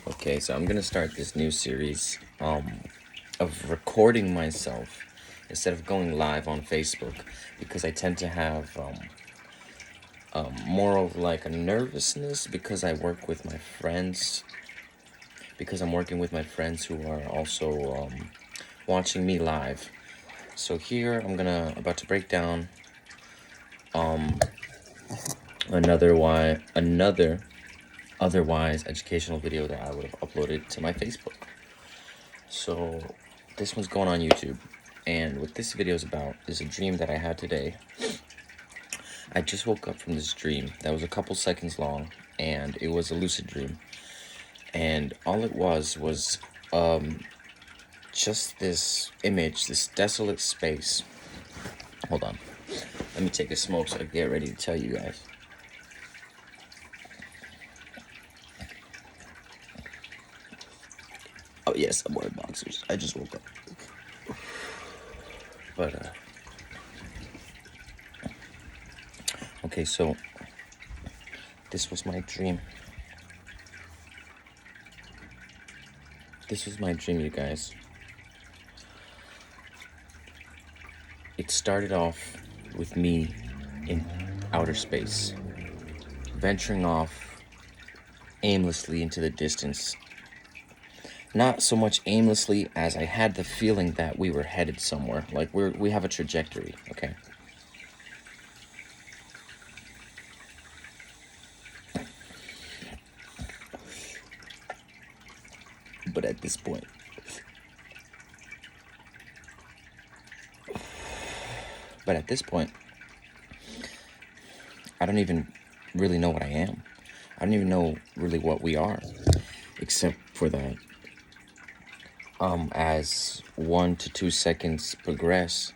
Okay, so I'm gonna start this new series of recording myself instead of going live on Facebook, because I tend to have more of like a nervousness because I work with my friends, because I'm working with my friends who are also watching me live. So here I'm about to break down another otherwise educational video that I would have uploaded to my Facebook. So this one's going on YouTube, and what this video is about is a dream that I had today. I just woke up from this dream that was a couple seconds long, and it was a lucid dream. And all it was just this image, this desolate space. Hold on. Let me take a smoke so I can get ready to tell you guys. Oh yes, I'm wearing boxers. I just woke up. But okay, so this was my dream. This was my dream, you guys. It started off with me in outer space, venturing off aimlessly into the distance. Not so much aimlessly as I had the feeling that we were headed somewhere, like we have a trajectory, okay? But at this point, I don't even really know what I am. I don't even know really what we are, except for that as 1 to 2 seconds progress,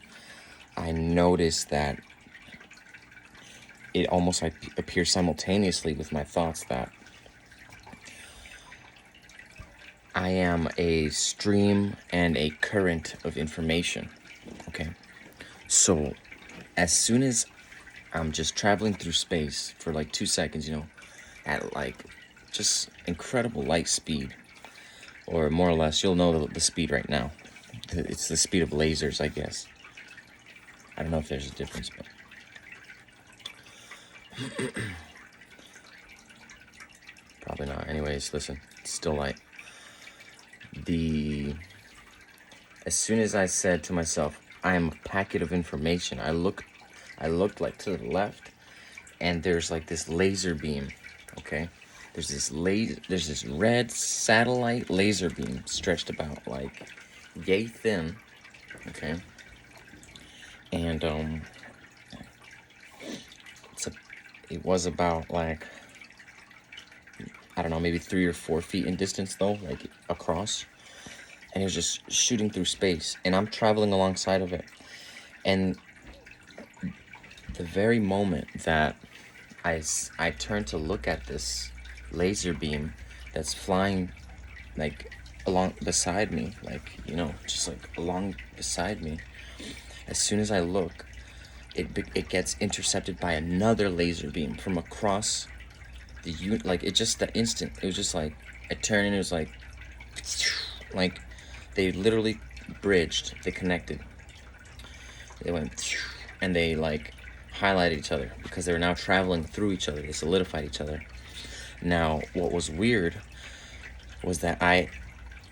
I noticed that it almost like appears simultaneously with my thoughts that I am a stream and a current of information. Okay, so as soon as I'm just traveling through space for like 2 seconds, at like just incredible light speed, or more or less, you'll know the speed right now. It's the speed of lasers, I guess. I don't know if there's a difference, but probably not. Anyways, listen, it's still light. As soon as I said to myself, I am a packet of information, I looked like to the left, and there's like this laser beam, okay? There's this red satellite laser beam stretched about like yay thin, okay? And it was about like, I don't know, maybe 3 or 4 feet in distance though, like across. And it was just shooting through space, and I'm traveling alongside of it. And the very moment that I turned to look at this laser beam that's flying like along beside me, like, just like along beside me, as soon as I look, it gets intercepted by another laser beam from across like it just the instant, it was just like I turned and it was like they literally they connected, they went and they like highlighted each other because they were now traveling through each other. They solidified each other. Now, what was weird was that I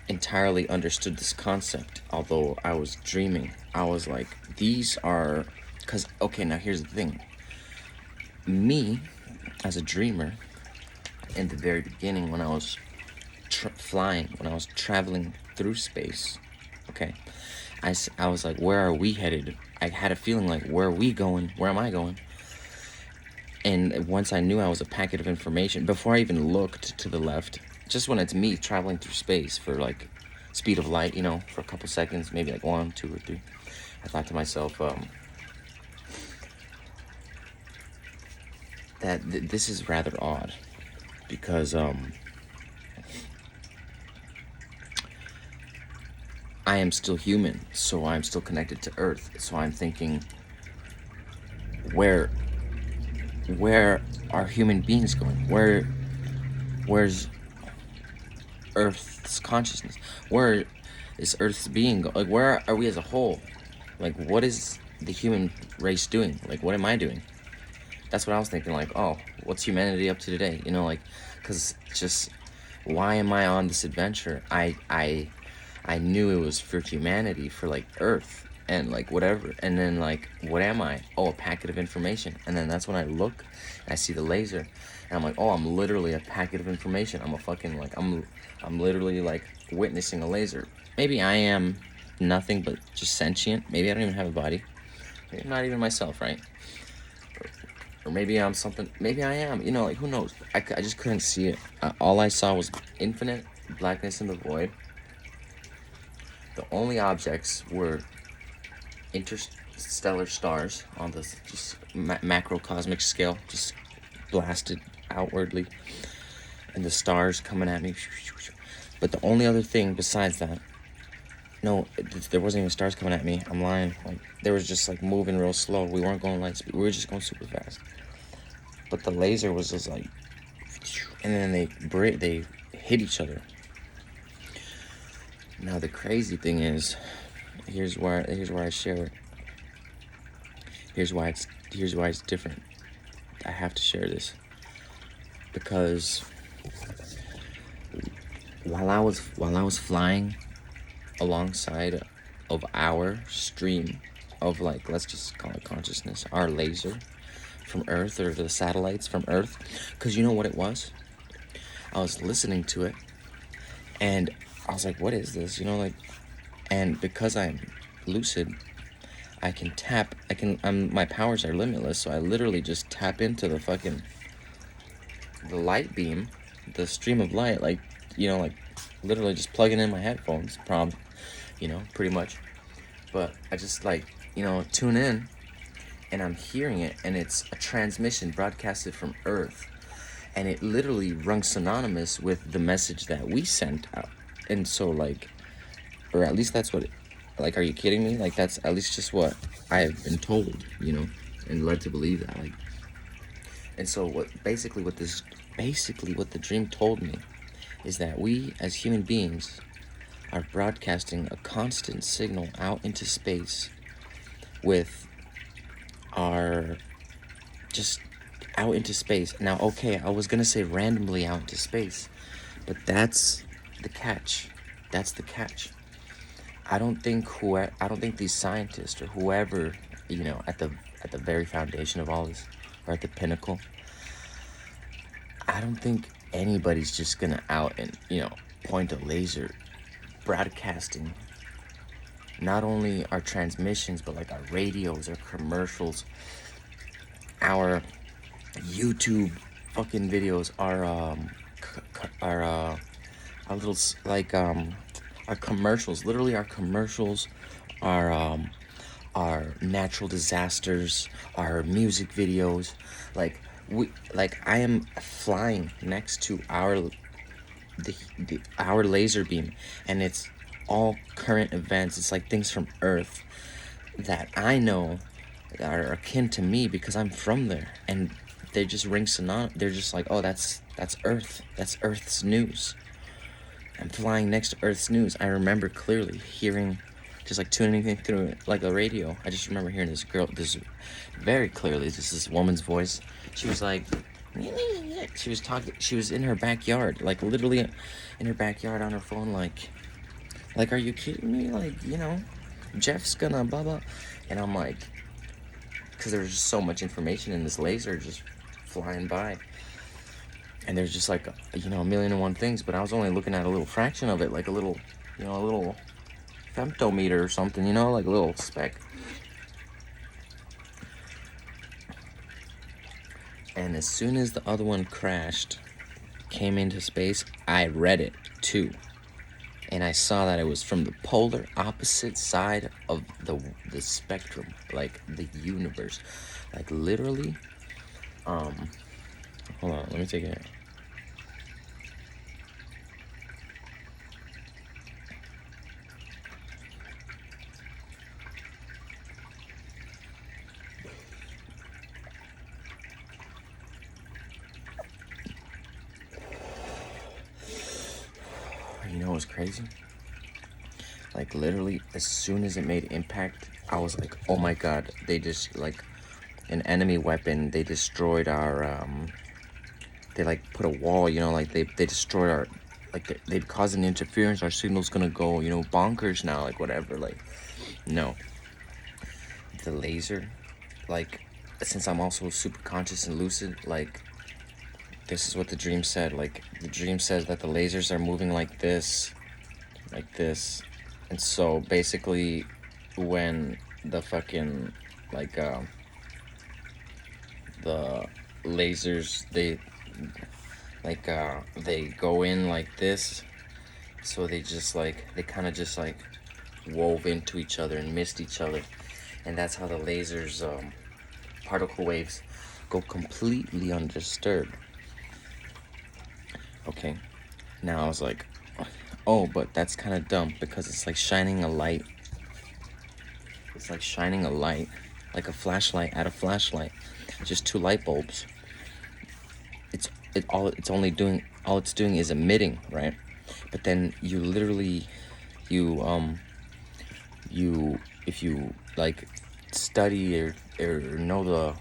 entirely understood this concept, although I was dreaming. I was like, these are, because, okay, now here's the thing. Me, as a dreamer, in the very beginning, when I was when I was traveling through space, okay, I was like, where are we headed? I had a feeling like, where are we going? Where am I going? And once I knew I was a packet of information, before I even looked to the left, just when it's me traveling through space for like speed of light, for a couple seconds, maybe like 1, 2, or 3, I thought to myself, that this is rather odd, because I am still human, so I'm still connected to Earth. So I'm thinking, where are human beings going? Where's Earth's consciousness? Where is Earth's being like, where are we as a whole? Like, what is the human race doing? Like, what am I doing? That's what I was thinking. Like, oh, what's humanity up to today? You know, like, because just why am I on this adventure? I knew it was for humanity, for like Earth and like whatever. And then like, what am I? Oh, a packet of information. And then that's when I look and I see the laser, and I'm like, oh, I'm literally a packet of information. I'm a fucking like I'm literally like witnessing a laser. Maybe I am nothing but just sentient. Maybe I don't even have a body. Maybe I'm not even myself, right? Or maybe I'm something. Maybe I am. You know, like, who knows? I just couldn't see it. All I saw was infinite blackness in the void. The only objects were interstellar stars on the just macrocosmic scale, just blasted outwardly, and the stars coming at me. But the only other thing besides that, no, there wasn't even stars coming at me. I'm lying. Like, they was just like moving real slow. We weren't going light speed. We were just going super fast. But the laser was just like, and then they hit each other. Now the crazy thing is, here's where I share it. Here's why it's different. I have to share this because while I was flying alongside of our stream of, like, let's just call it consciousness, our laser from Earth, or the satellites from Earth, because you know what it was? I was listening to it and I was like, what is this? You know, like, and because I'm lucid, my powers are limitless, so I literally just tap into the light beam, the stream of light, like, you know, like, literally just plugging in my headphones, you know, pretty much. But I just, like, you know, tune in, and I'm hearing it, and it's a transmission broadcasted from Earth, and it literally rung synonymous with the message that we sent out. And so, like, or at least that's what, like, are you kidding me? Like, that's at least just what I have been told, you know, and led to believe that, like. And so what the dream told me is that we as human beings are broadcasting a constant signal out into space with our, just out into space. Now, okay, I was gonna say randomly out into space, but that's the catch. That's the catch. I don't think these scientists or whoever, you know, at the very foundation of all this, or at the pinnacle, I don't think anybody's just gonna out and, you know, point a laser broadcasting not only our transmissions, but like our radios, our commercials, our YouTube fucking videos, our little, like, our commercials, literally our commercials, our natural disasters, our music videos. Like, I am flying next to our laser beam, and it's all current events. It's like things from Earth that I know are akin to me because I'm from there, and they just ring synonymous. They're just like, oh, that's Earth. That's Earth's news. I'm flying next to Earth's news. I remember clearly hearing, just like tuning in through it, like a radio. I just remember hearing this very clearly. This woman's voice. She was like, she was talking. She was in her backyard, like literally in her backyard on her phone, like, are you kidding me? Like, you know, Jeff's gonna blah blah. And I'm like, because there was just so much information in this laser just flying by. And there's just like, you know, 1,000,001 things, but I was only looking at a little fraction of it, like a little, you know, a little femtometer or something, you know, like a little speck. And as soon as the other one came into space, I read it too. And I saw that it was from the polar opposite side of the spectrum, like the universe. Like, literally, hold on, let me take it. You know what's crazy? Like literally, as soon as it made impact, I was like, oh my god, they just like an enemy weapon. They destroyed our they like put a wall, you know, like they destroyed our, like they caused an interference. Our signal's gonna go, you know, bonkers now, like whatever. Like, no, the laser, like, since I'm also super conscious and lucid, like, this is what the dream said. Like, the dream says that the lasers are moving like this, and so basically, when the fucking like the lasers, they go in like this, so they just like, they kind of just like wove into each other and missed each other, and that's how the lasers particle waves go completely undisturbed. Okay, now I was like, oh, but that's kind of dumb, because it's like shining a light. It's like shining a light, like a flashlight at a flashlight, just two light bulbs. All it's doing is emitting, right? But then you literally, you if you like study or know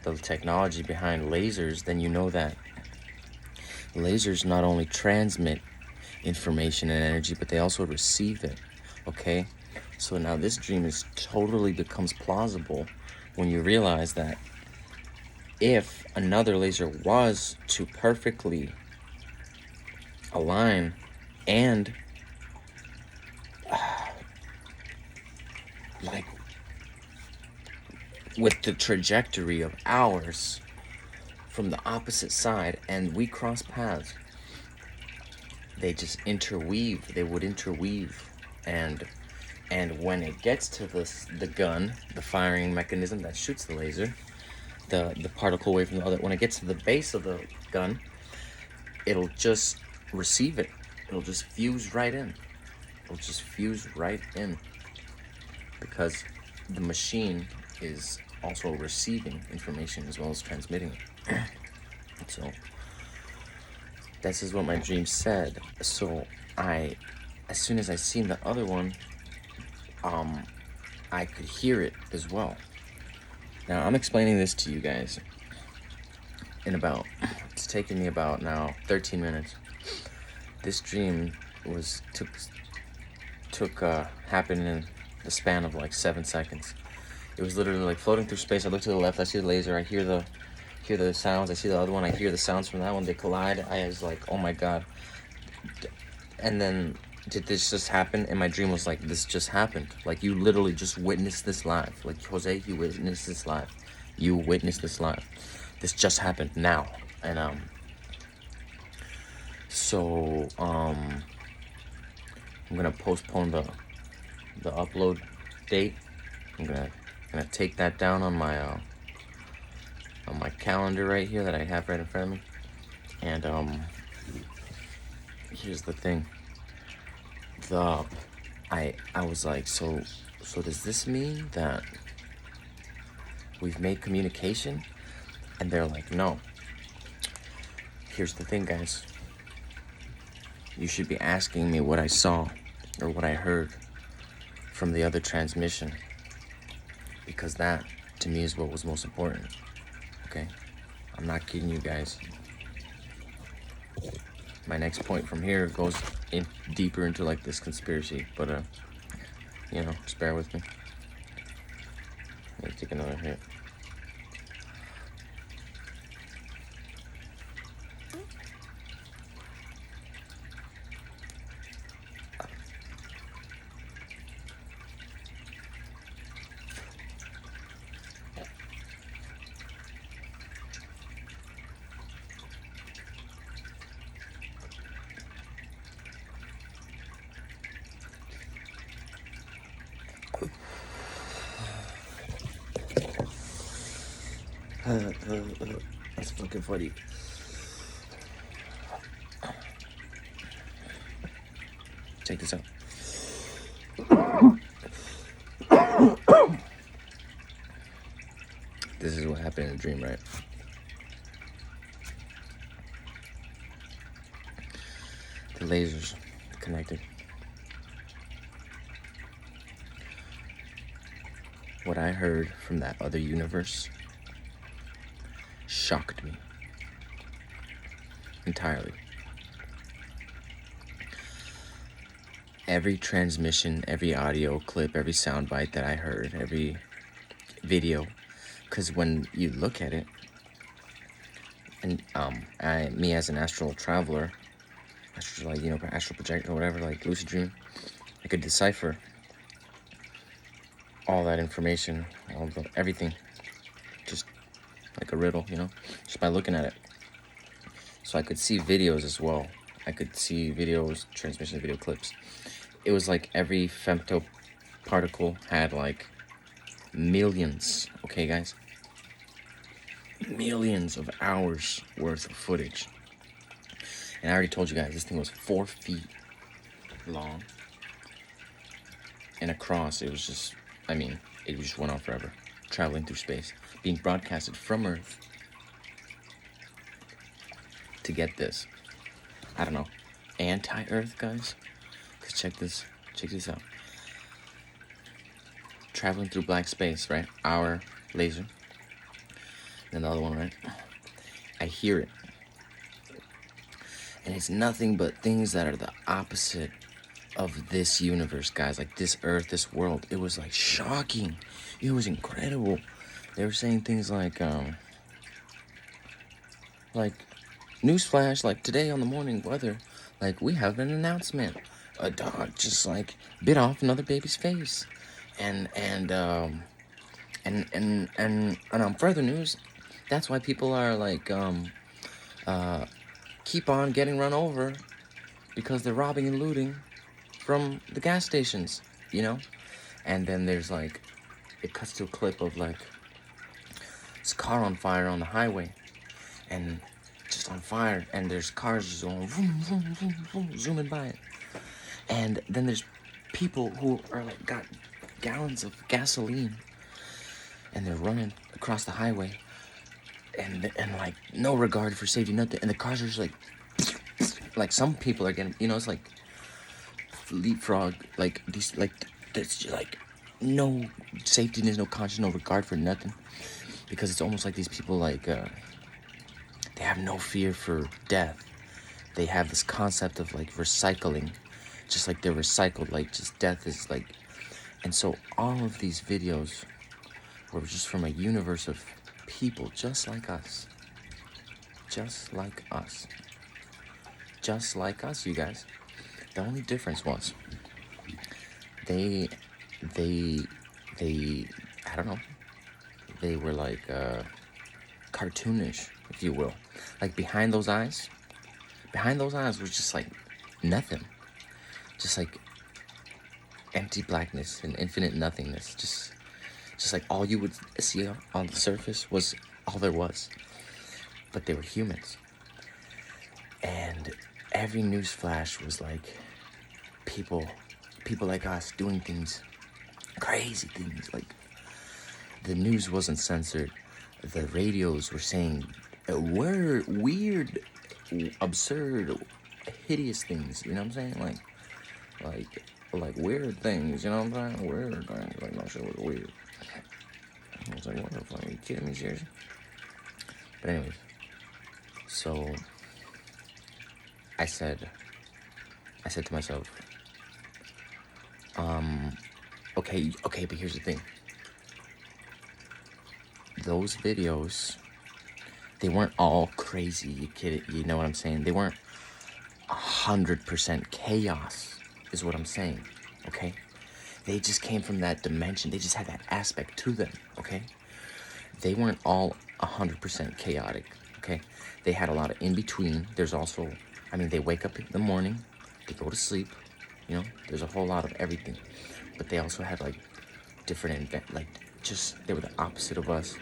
the technology behind lasers, then you know that lasers not only transmit information and energy, but they also receive it. Okay, so now this dream is totally becomes plausible when you realize that if another laser was to perfectly align and like with the trajectory of ours from the opposite side, and we cross paths, they just interweave. They would interweave, and when it gets to the gun, the firing mechanism that shoots the laser, the particle wave from the other, when it gets to the base of the gun, it'll just receive it. It'll just fuse right in. It'll just fuse right in, because the machine is also receiving information as well as transmitting it. So this is what my dream said. So as soon as I seen the other one, I could hear it as well. Now I'm explaining this to you guys in about, it's taken me about now 13 minutes. This dream happened in the span of like 7 seconds. It was literally like floating through space. I look to the left, I see the laser, I hear the sounds, I see the other one, I hear the sounds from that one, they collide. I was like, oh my god. And then, did this just happen? And my dream was like, this just happened. Like, you literally just witnessed this live. Like, Jose, you witnessed this live. You witnessed this live. This just happened now. And so I'm gonna postpone the upload date. I'm gonna take that down on my calendar right here that I have right in front of me. And here's the thing. I was like, so does this mean that we've made communication? And they're like, no. Here's the thing, guys. You should be asking me what I saw or what I heard from the other transmission, because that, to me, is what was most important. Okay? I'm not kidding you guys. My next point from here goes in deeper into like this conspiracy, but you know, just bear with me. Let me take another hit. That's fucking funny. Check this out. This is what happened in the dream, right? The lasers connected. What I heard from that other universe shocked me entirely. Every transmission, every audio clip, every soundbite that I heard, every video, because when you look at it, and me as an astral traveler, astral projector or whatever, like Lucid Dream, I could decipher all that information, everything, just like a riddle, just by looking at it. So I could see videos as well. I could see videos, transmission video clips. It was like every femtoparticle had like millions, okay guys? Millions of hours worth of footage. And I already told you guys, this thing was 4 feet long. And across, it was just, it just went on forever. Traveling through space. Being broadcasted from Earth. To get this. I don't know. Anti-Earth, guys? Because check this out. Traveling through black space, right? Our laser. And the other one, right? I hear it. And it's nothing but things that are the opposite of this universe, guys. Like this Earth, this world. It was like shocking. It was incredible. They were saying things like newsflash, like today on the morning weather, like we have an announcement. A dog just like bit off another baby's face. And on further news, that's why people are like keep on getting run over because they're robbing and looting from the gas stations, And then there's like, it cuts to a clip of like this car on fire on the highway, and just on fire, and there's cars just going vroom, vroom, vroom, vroom, zooming by it. And then there's people who are like got gallons of gasoline, and they're running across the highway, and like no regard for safety, nothing. And the cars are just like some people are getting, it's like leapfrog, like these, like there's just like no safety, there's no conscience, no regard for nothing, because it's almost like these people like they have no fear for death. They have this concept of like recycling, just like they're recycled, like just death is like. And so all of these videos were just from a universe of people just like us, you guys. The only difference was they I don't know, they were like cartoonish, if you will. Like behind those eyes was just like nothing, just like empty blackness and infinite nothingness. Just like all you would see on the surface was all there was. But they were humans. And every news flash was like people like us doing things, crazy things. Like the news wasn't censored. The radios were saying weird, absurd, hideous things. You know what I'm saying? Like weird things. You know what I'm saying? Weird things. Like no shit was weird. I was like, what the fuck? Are you kidding me, seriously? But anyways, so I said to myself, okay, but here's the thing. Those videos, they weren't all crazy, you know what I'm saying? They weren't 100% chaos, is what I'm saying, okay? They just came from that dimension. They just had that aspect to them, okay? They weren't all 100% chaotic, okay? They had a lot of in-between. There's also, they wake up in the morning, they go to sleep, there's a whole lot of everything. But they also had, like, different, they were the opposite of us.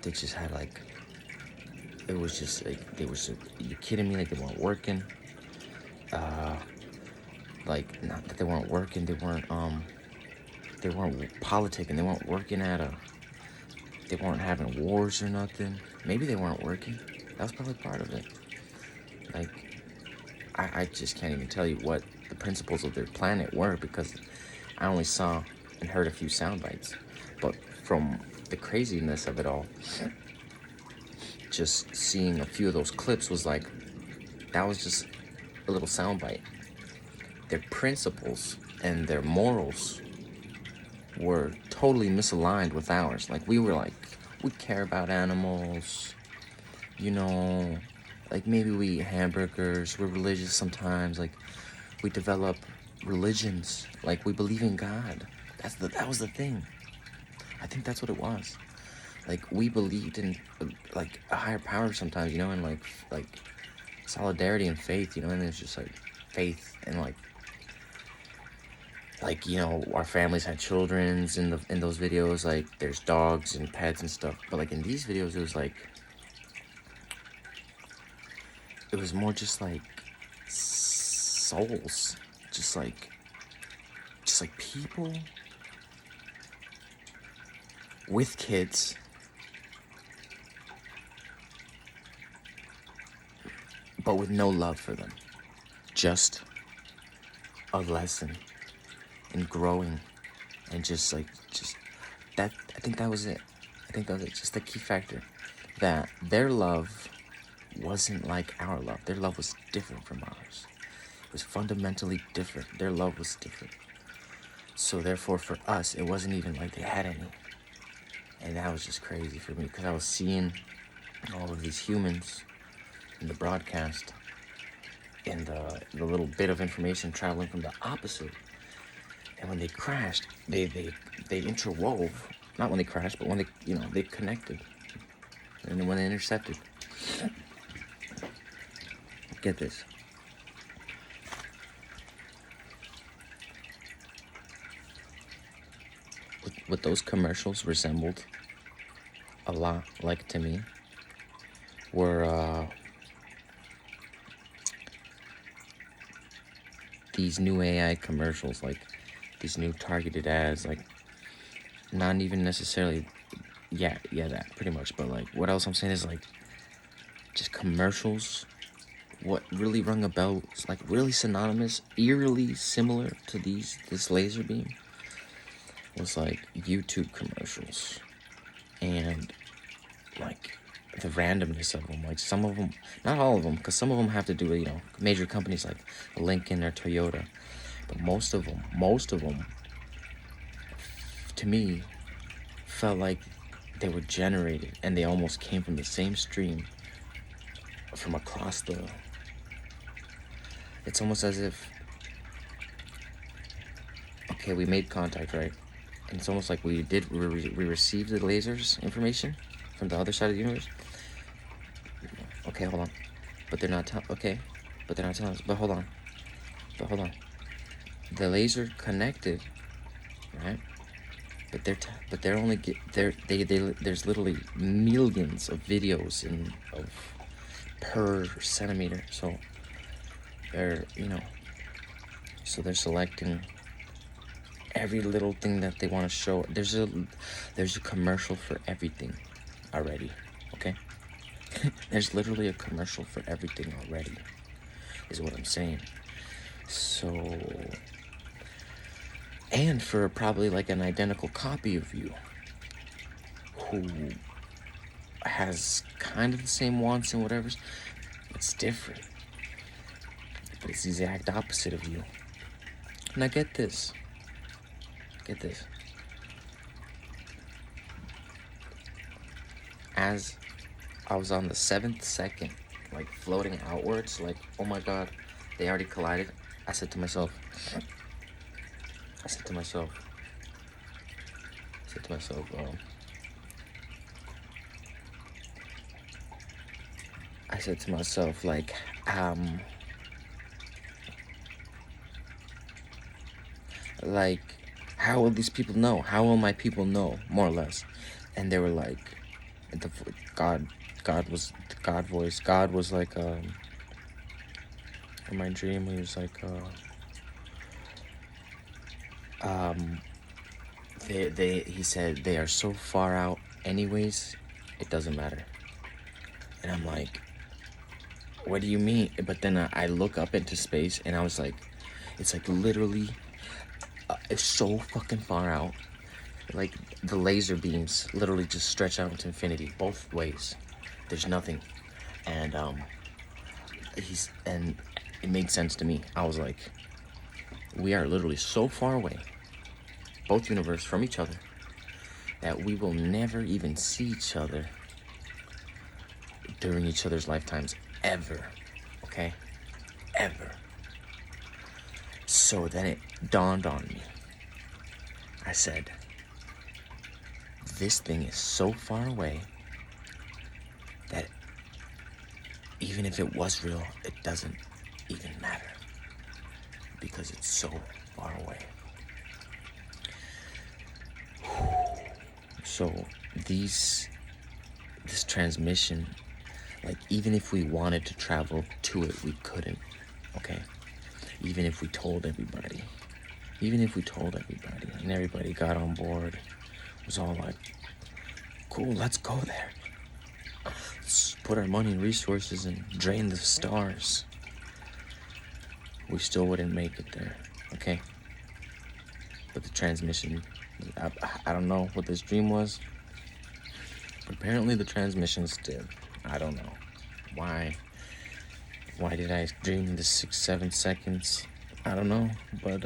They just had, like, it was just, like, they were so, you kidding me? Like, they weren't working. Like, not that they weren't working, they weren't politicking, they weren't working they weren't having wars or nothing. Maybe they weren't working. That was probably part of it. Like, I just can't even tell you what the principles of their planet were, because I only saw and heard a few sound bites. But from the craziness of it all, just seeing a few of those clips was like, that was just a little sound bite. Their principles and their morals were totally misaligned with ours. Like, we were like, we care about animals, you know, like maybe we eat hamburgers, we're religious sometimes, like we develop religions, like we believe in God. That was the thing. I think that's what it was. Like, we believed in like a higher power sometimes, you know, and like solidarity and faith, you know, and it's just like faith and like, you know, our families had children's in those videos, like there's dogs and pets and stuff. But like in these videos, it was more just like souls, just like people with kids, but with no love for them. Just a lesson in growing, and just that. I think that was it. Just the key factor, that their love wasn't like our love. Their love was different from ours. It was fundamentally different. Their love was different. So therefore, for us, it wasn't even like they had any. And that was just crazy for me, because I was seeing all of these humans in the broadcast, and the little bit of information traveling from the opposite. And when they crashed, they interwove. Not when they crashed, but when they, you know, they connected. And then when they intercepted. Get this. What those commercials resembled a lot, like, to me, were these new AI commercials, like these new targeted ads, like not even necessarily, yeah, that pretty much. But like, what else I'm saying is like just commercials. What really rung a bell, like really synonymous, eerily similar to this laser beam, was like YouTube commercials, and like the randomness of them. Like some of them, not all of them, because some of them have to do with, you know, major companies like Lincoln or Toyota, but most of them, to me, felt like they were generated, and they almost came from the same stream from across the. It's almost as if, okay, we made contact, right? And it's almost like we received the lasers information from the other side of the universe. Okay, hold on. But they're not but they're not telling us. But hold on. The laser connected, right? But they're only there's literally millions of videos per centimeter. So they're, you know, so they're selecting every little thing that they want to show. There's a commercial for everything already, okay? There's literally a commercial for everything already, is what I'm saying. So, and for probably like an identical copy of you, who has kind of the same wants and whatever's, it's different, but it's the exact opposite of you. Now get this. As I was on the 7th second, like floating outwards, like, oh my god, they already collided. I said to myself, like, like, how will these people know? How will my people know, more or less? And they were like, God was like, in my dream, he was like, he said, they are so far out anyways, it doesn't matter. And I'm like, what do you mean? But then I look up into space and I was like, it's like literally, it's so fucking far out. Like the laser beams literally just stretch out into infinity both ways. There's nothing. And and it made sense to me. I was like, we are literally so far away, both universes from each other, that we will never even see each other during each other's lifetimes, ever. Okay? Ever. So then it dawned on me. I said, this thing is so far away that even if it was real, it doesn't even matter because it's so far away. So this transmission, like even if we wanted to travel to it, we couldn't, okay? Even if we told everybody, and everybody got on board, it was all like, cool, let's go there. Let's put our money and resources and drain the stars. We still wouldn't make it there, okay? But the transmission, I don't know what this dream was, but apparently the transmissions did. I don't know why did I dream this 6-7 seconds? I don't know, but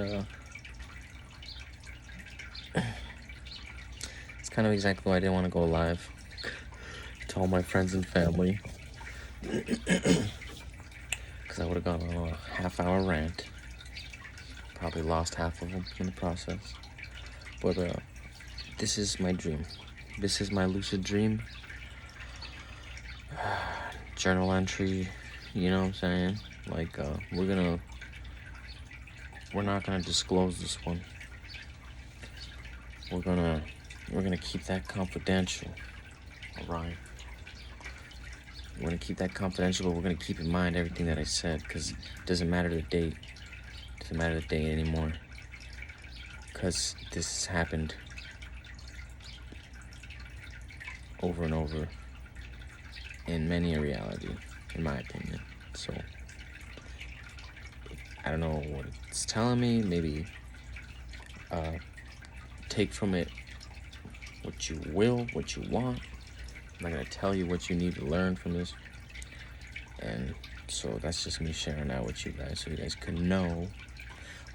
it's kind of exactly why I didn't want to go live to all my friends and family, because I would have gone on a half-hour rant, probably lost half of them in the process. But this is my dream. This is my lucid dream. Journal entry, you know what I'm saying? Like, we're not gonna disclose this one. We're gonna keep that confidential, alright? We're gonna keep that confidential, but we're gonna keep in mind everything that I said, because it doesn't matter the date. It doesn't matter the date anymore, because this has happened over and over in many a reality, in my opinion. So I don't know what it's telling me. Maybe take from it what you will, what you want. I'm not gonna tell you what you need to learn from this. And so that's just me sharing that with you guys, so you guys can know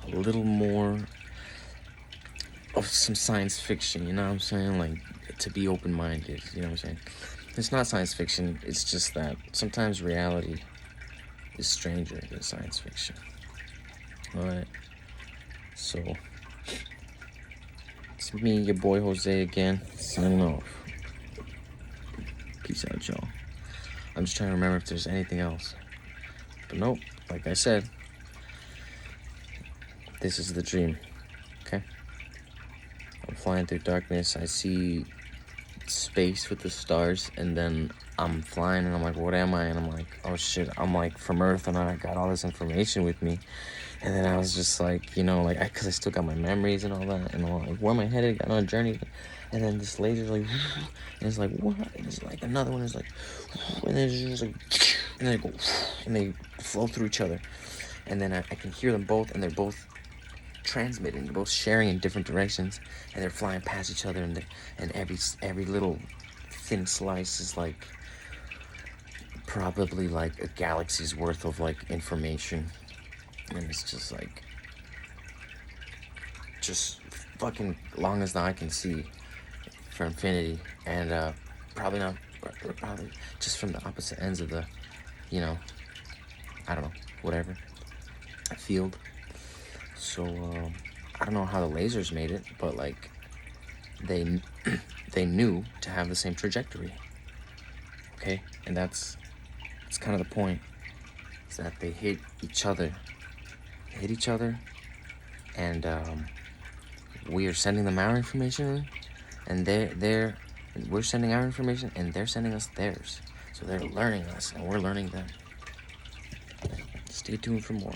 a little more of some science fiction, you know what I'm saying? Like, to be open-minded, you know what I'm saying? It's not science fiction, it's just that sometimes reality is stranger than science fiction. Alright, so it's me, your boy Jose again, signing off. Peace out, y'all. I'm just trying to remember if there's anything else. But nope, like I said, this is the dream, okay? I'm flying through darkness, I see space with the stars, and then I'm flying and I'm like, what am I? And I'm like, oh shit, I'm like from Earth and I got all this information with me. And then I was just like, you know, like, because I still got my memories and all that, and I'm like, where am I headed? Got on a journey. And then this laser's like, and it's like, what? And it's like another one is like, and then it's just like, and they go, and they flow through each other. And then I can hear them both, and they're both transmitting, they're both sharing in different directions, and they're flying past each other, and every little thin slice is like probably like a galaxy's worth of like information. And it's just like, just fucking long as the eye can see for infinity. And probably just from the opposite ends of the, you know, I don't know, whatever, field. So I don't know how the lasers made it, but like they knew to have the same trajectory. Okay, and that's kind of the point, is that they hit each other, and we are sending them our information, and we're sending our information, and they're sending us theirs. So they're learning us, and we're learning them. Stay tuned for more.